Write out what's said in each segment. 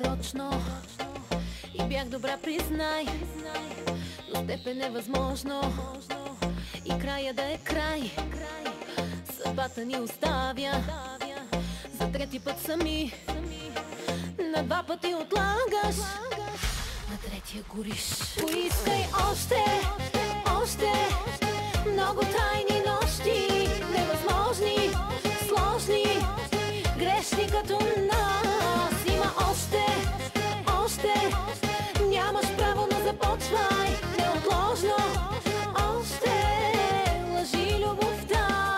точно и бях добра, признай, но с теб е невъзможно и края да е край. Съдбата ни оставя за трети път сами. На два пъти отлагаш, на третия гориш. Поискай още, още много тайни нощи, невъзможни, сложни, грешни като нас. Има още, още, нямаш право, но започвай неотложно. Още лъжи любовта.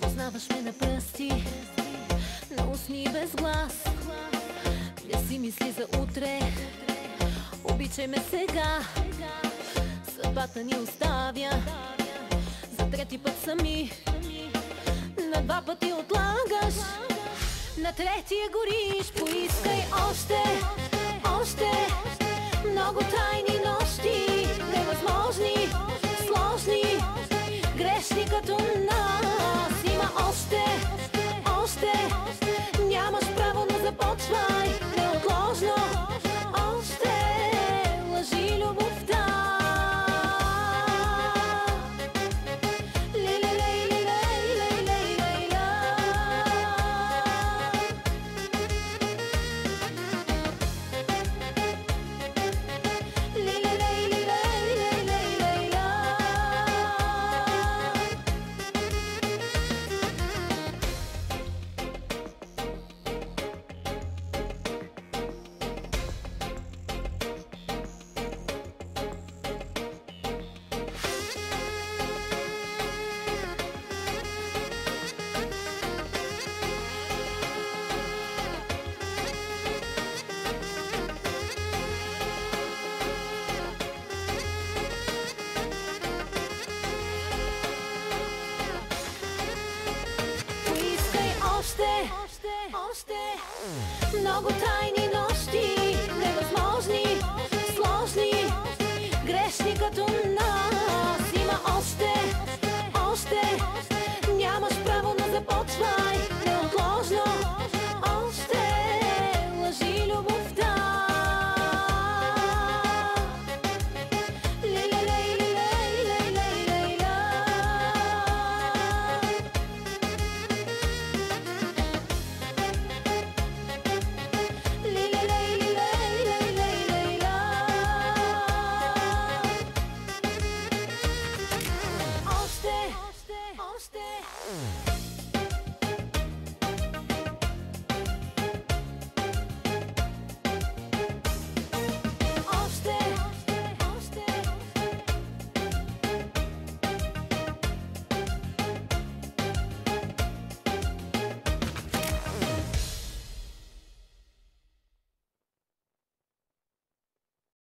Познаваш ме на пръсти, на устни без глас. Не си мисли за утре, обичай ме сега. Съдбата ни оставя за трети път сами. На два пъти отлагаш, на третия гориш. Поискай още, още много тайни нощи, невъзможни, сложни, грешни като нас. Има още, още, нямаш право, но започвай неотложно. Още лъжи любовта. Още много тайни нощи, невъзможни, сложни, грешни като нас. Има още, още, нямаш право, но започвай неотложно. Още лъжи любовта. Oste.